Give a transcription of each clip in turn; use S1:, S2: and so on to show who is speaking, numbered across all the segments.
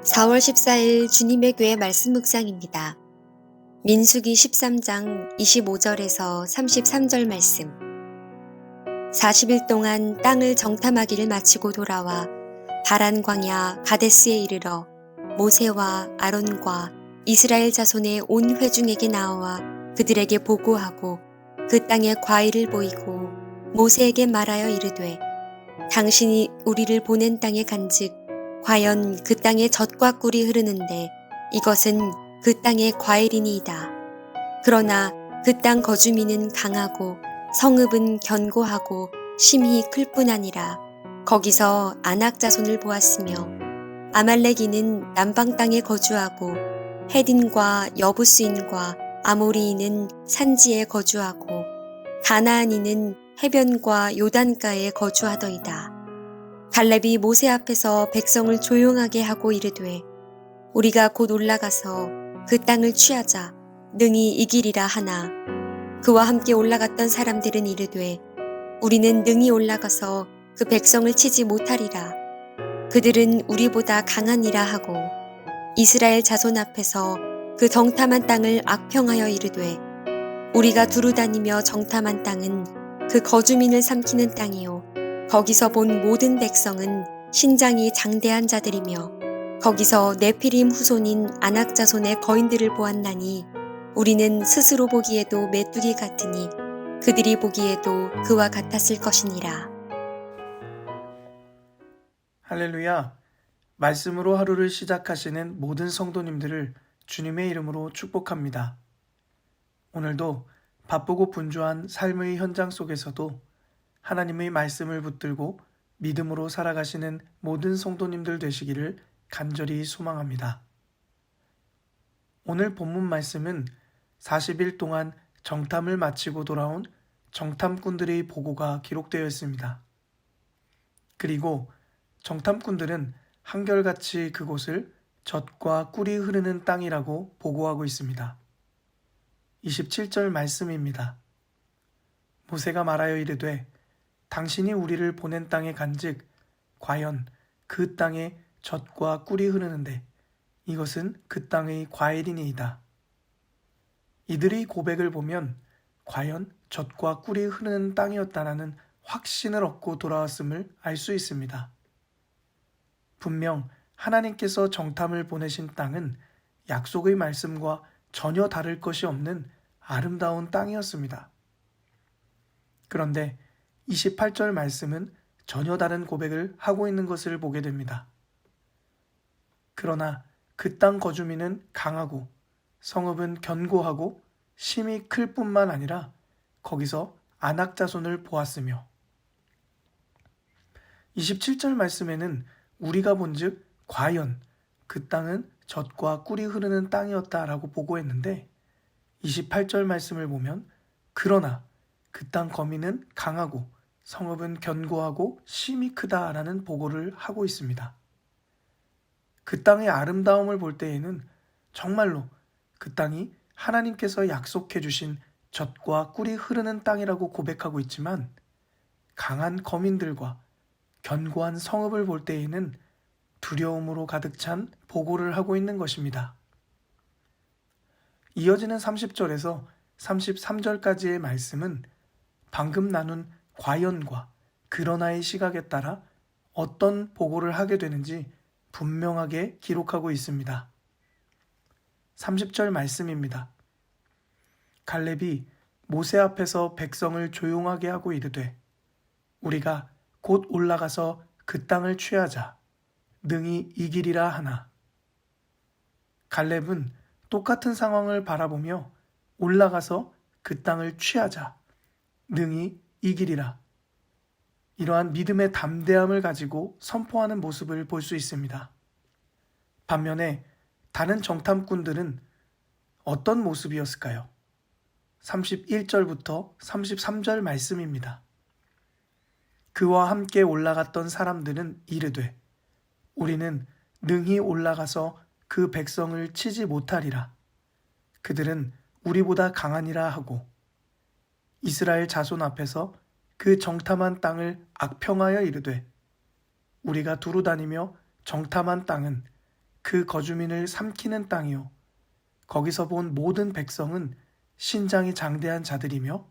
S1: 4월 14일 주님의 교회 말씀 묵상입니다. 민수기 13장 25절에서 33절 말씀. 40일 동안 땅을 정탐하기를 마치고 돌아와 바란 광야 가데스에 이르러 모세와 아론과 이스라엘 자손의 온 회중에게 나와 그들에게 보고하고 그 땅의 과일을 보이고 모세에게 말하여 이르되 당신이 우리를 보낸 땅에 간즉 과연 그 땅에 젖과 꿀이 흐르는데 이것은 그 땅의 과일이니이다. 그러나 그 땅 거주민은 강하고 성읍은 견고하고 심히 클 뿐 아니라 거기서 아낙 자손을 보았으며 아말렉인은 남방 땅에 거주하고 헤딘과 여부스인과 아모리인은 산지에 거주하고 가나안인은 해변과 요단가에 거주하더이다. 갈렙이 모세 앞에서 백성을 조용하게 하고 이르되 우리가 곧 올라가서 그 땅을 취하자 능히 이기리라 하나 그와 함께 올라갔던 사람들은 이르되 우리는 능히 올라가서 그 백성을 치지 못하리라. 그들은 우리보다 강하니라 하고 이스라엘 자손 앞에서 그 정탐한 땅을 악평하여 이르되 우리가 두루 다니며 정탐한 땅은 그 거주민을 삼키는 땅이요 거기서 본 모든 백성은 신장이 장대한 자들이며 거기서 네피림 후손인 아낙 자손의 거인들을 보았나니 우리는 스스로 보기에도 메뚜기 같으니 그들이 보기에도 그와 같았을 것이니라.
S2: 할렐루야! 말씀으로 하루를 시작하시는 모든 성도님들을 주님의 이름으로 축복합니다. 오늘도 바쁘고 분주한 삶의 현장 속에서도 하나님의 말씀을 붙들고 믿음으로 살아가시는 모든 성도님들 되시기를 간절히 소망합니다. 오늘 본문 말씀은 40일 동안 정탐을 마치고 돌아온 정탐꾼들의 보고가 기록되어 있습니다. 그리고 정탐꾼들은 한결같이 그곳을 젖과 꿀이 흐르는 땅이라고 보고하고 있습니다. 27절 말씀입니다. 모세가 말하여 이르되 당신이 우리를 보낸 땅에 간즉 과연 그 땅에 젖과 꿀이 흐르는데 이것은 그 땅의 과일이니이다. 이들의 고백을 보면 과연 젖과 꿀이 흐르는 땅이었다라는 확신을 얻고 돌아왔음을 알 수 있습니다. 분명 하나님께서 정탐을 보내신 땅은 약속의 말씀과 전혀 다를 것이 없는 아름다운 땅이었습니다. 그런데 28절 말씀은 전혀 다른 고백을 하고 있는 것을 보게 됩니다. 그러나 그 땅 거주민은 강하고 성읍은 견고하고 심히 클 뿐만 아니라 거기서 아낙 자손을 보았으며 27절 말씀에는 우리가 본즉 과연 그 땅은 젖과 꿀이 흐르는 땅이었다라고 보고했는데 28절 말씀을 보면 그러나 그 땅 거민은 강하고 성읍은 견고하고 심히 크다라는 보고를 하고 있습니다. 그 땅의 아름다움을 볼 때에는 정말로 그 땅이 하나님께서 약속해 주신 젖과 꿀이 흐르는 땅이라고 고백하고 있지만 강한 거민들과 견고한 성읍을 볼 때에는 두려움으로 가득 찬 보고를 하고 있는 것입니다. 이어지는 30절에서 33절까지의 말씀은 방금 나눈 과연과 그러나의 시각에 따라 어떤 보고를 하게 되는지 분명하게 기록하고 있습니다. 30절 말씀입니다. 갈렙이 모세 앞에서 백성을 조용하게 하고 이르되 우리가 곧 올라가서 그 땅을 취하자 능히 이기리라 하나. 갈렙은 똑같은 상황을 바라보며 올라가서 그 땅을 취하자 능히 이기리라. 이러한 믿음의 담대함을 가지고 선포하는 모습을 볼 수 있습니다. 반면에 다른 정탐꾼들은 어떤 모습이었을까요? 31절부터 33절 말씀입니다. 그와 함께 올라갔던 사람들은 이르되 우리는 능히 올라가서 그 백성을 치지 못하리라. 그들은 우리보다 강하니라 하고 이스라엘 자손 앞에서 그 정탐한 땅을 악평하여 이르되 우리가 두루 다니며 정탐한 땅은 그 거주민을 삼키는 땅이요 거기서 본 모든 백성은 신장이 장대한 자들이며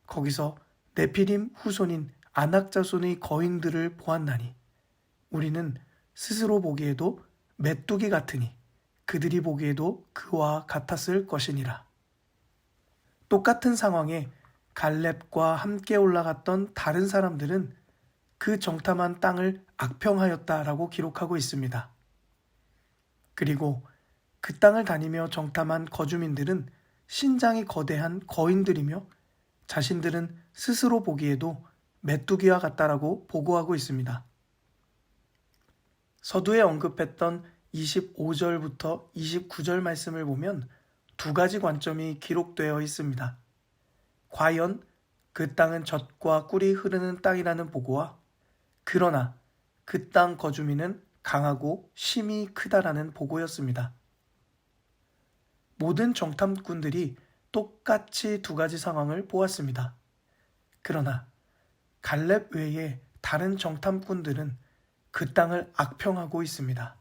S2: 거기서 네피림 후손인 아낙 자손의 거인들을 보았나니 우리는 스스로 보기에도 메뚜기 같으니 그들이 보기에도 그와 같았을 것이니라. 똑같은 상황에 갈렙과 함께 올라갔던 다른 사람들은 그 정탐한 땅을 악평하였다라고 기록하고 있습니다. 그리고 그 땅을 다니며 정탐한 거주민들은 신장이 거대한 거인들이며 자신들은 스스로 보기에도 메뚜기와 같다라고 보고하고 있습니다. 서두에 언급했던 25절부터 29절 말씀을 보면 두 가지 관점이 기록되어 있습니다. 과연 그 땅은 젖과 꿀이 흐르는 땅이라는 보고와 그러나 그 땅 거주민은 강하고 힘이 크다라는 보고였습니다. 모든 정탐꾼들이 똑같이 두 가지 상황을 보았습니다. 그러나 갈렙 외에 다른 정탐꾼들은 그 땅을 악평하고 있습니다.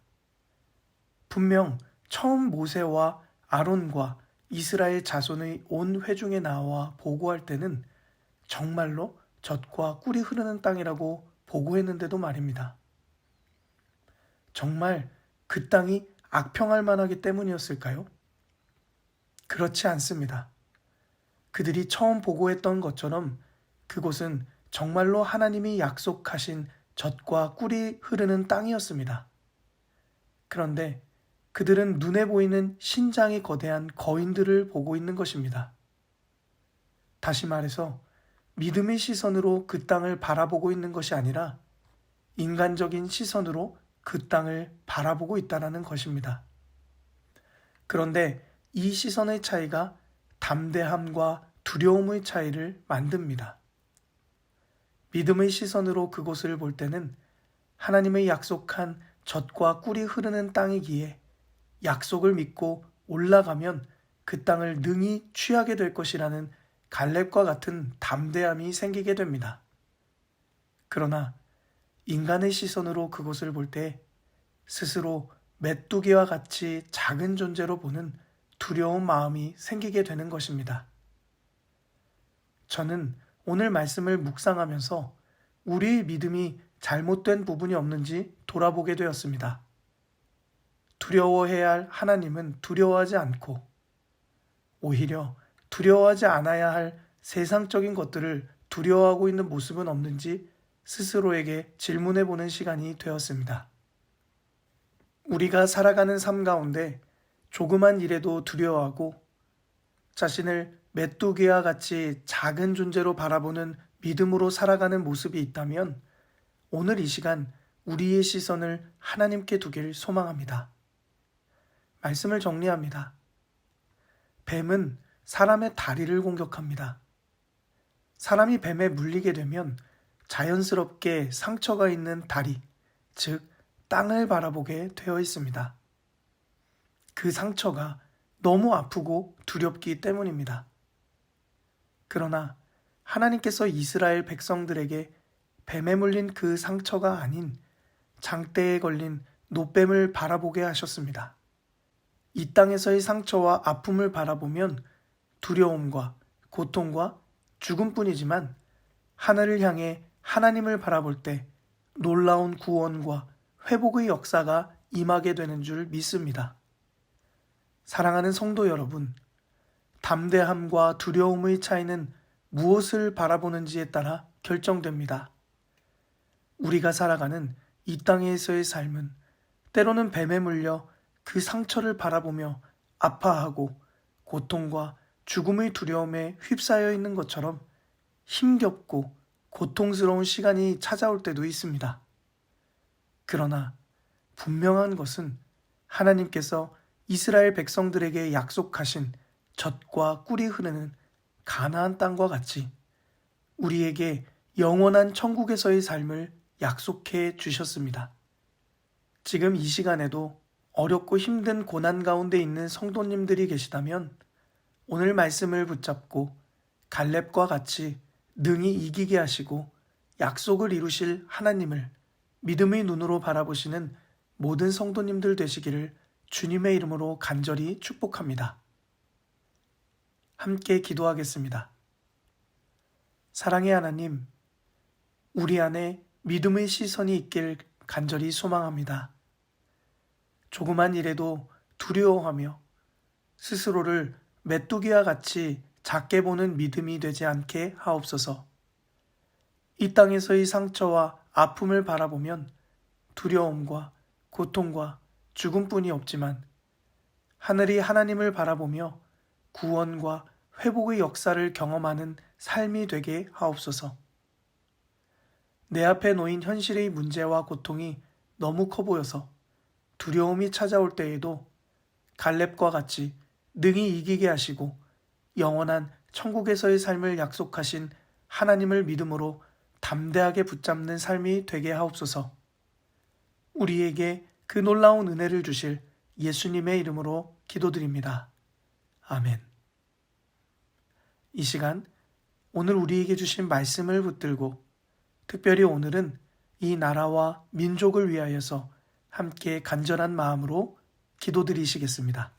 S2: 분명 처음 모세와 아론과 이스라엘 자손의 온 회중에 나와 보고할 때는 정말로 젖과 꿀이 흐르는 땅이라고 보고했는데도 말입니다. 정말 그 땅이 악평할 만하기 때문이었을까요? 그렇지 않습니다. 그들이 처음 보고했던 것처럼 그곳은 정말로 하나님이 약속하신 젖과 꿀이 흐르는 땅이었습니다. 그런데 그들은 눈에 보이는 신장이 거대한 거인들을 보고 있는 것입니다. 다시 말해서 믿음의 시선으로 그 땅을 바라보고 있는 것이 아니라 인간적인 시선으로 그 땅을 바라보고 있다는 것입니다. 그런데 이 시선의 차이가 담대함과 두려움의 차이를 만듭니다. 믿음의 시선으로 그곳을 볼 때는 하나님의 약속한 젖과 꿀이 흐르는 땅이기에 약속을 믿고 올라가면 그 땅을 능히 취하게 될 것이라는 갈렙과 같은 담대함이 생기게 됩니다. 그러나 인간의 시선으로 그곳을 볼 때 스스로 메뚜기와 같이 작은 존재로 보는 두려운 마음이 생기게 되는 것입니다. 저는 오늘 말씀을 묵상하면서 우리의 믿음이 잘못된 부분이 없는지 돌아보게 되었습니다. 두려워해야 할 하나님은 두려워하지 않고 오히려 두려워하지 않아야 할 세상적인 것들을 두려워하고 있는 모습은 없는지 스스로에게 질문해 보는 시간이 되었습니다. 우리가 살아가는 삶 가운데 조그만 일에도 두려워하고 자신을 메뚜기와 같이 작은 존재로 바라보는 믿음으로 살아가는 모습이 있다면 오늘 이 시간 우리의 시선을 하나님께 두길 소망합니다. 말씀을 정리합니다. 뱀은 사람의 다리를 공격합니다. 사람이 뱀에 물리게 되면 자연스럽게 상처가 있는 다리, 즉 땅을 바라보게 되어 있습니다. 그 상처가 너무 아프고 두렵기 때문입니다. 그러나 하나님께서 이스라엘 백성들에게 뱀에 물린 그 상처가 아닌 장대에 걸린 노뱀을 바라보게 하셨습니다. 이 땅에서의 상처와 아픔을 바라보면 두려움과 고통과 죽음뿐이지만 하늘을 향해 하나님을 바라볼 때 놀라운 구원과 회복의 역사가 임하게 되는 줄 믿습니다. 사랑하는 성도 여러분, 담대함과 두려움의 차이는 무엇을 바라보는지에 따라 결정됩니다. 우리가 살아가는 이 땅에서의 삶은 때로는 뱀에 물려 그 상처를 바라보며 아파하고 고통과 죽음의 두려움에 휩싸여 있는 것처럼 힘겹고 고통스러운 시간이 찾아올 때도 있습니다. 그러나 분명한 것은 하나님께서 이스라엘 백성들에게 약속하신 젖과 꿀이 흐르는 가나안 땅과 같이 우리에게 영원한 천국에서의 삶을 약속해 주셨습니다. 지금 이 시간에도 어렵고 힘든 고난 가운데 있는 성도님들이 계시다면 오늘 말씀을 붙잡고 갈렙과 같이 능히 이기게 하시고 약속을 이루실 하나님을 믿음의 눈으로 바라보시는 모든 성도님들 되시기를 주님의 이름으로 간절히 축복합니다. 함께 기도하겠습니다. 사랑의 하나님, 우리 안에 믿음의 시선이 있길 간절히 소망합니다. 조그만 일에도 두려워하며 스스로를 메뚜기와 같이 작게 보는 믿음이 되지 않게 하옵소서. 이 땅에서의 상처와 아픔을 바라보면 두려움과 고통과 죽음뿐이 없지만 하늘이 하나님을 바라보며 구원과 회복의 역사를 경험하는 삶이 되게 하옵소서. 내 앞에 놓인 현실의 문제와 고통이 너무 커 보여서 두려움이 찾아올 때에도 갈렙과 같이 능히 이기게 하시고 영원한 천국에서의 삶을 약속하신 하나님을 믿음으로 담대하게 붙잡는 삶이 되게 하옵소서. 우리에게 그 놀라운 은혜를 주실 예수님의 이름으로 기도드립니다. 아멘. 이 시간 오늘 우리에게 주신 말씀을 붙들고 특별히 오늘은 이 나라와 민족을 위하여서 함께 간절한 마음으로 기도드리시겠습니다.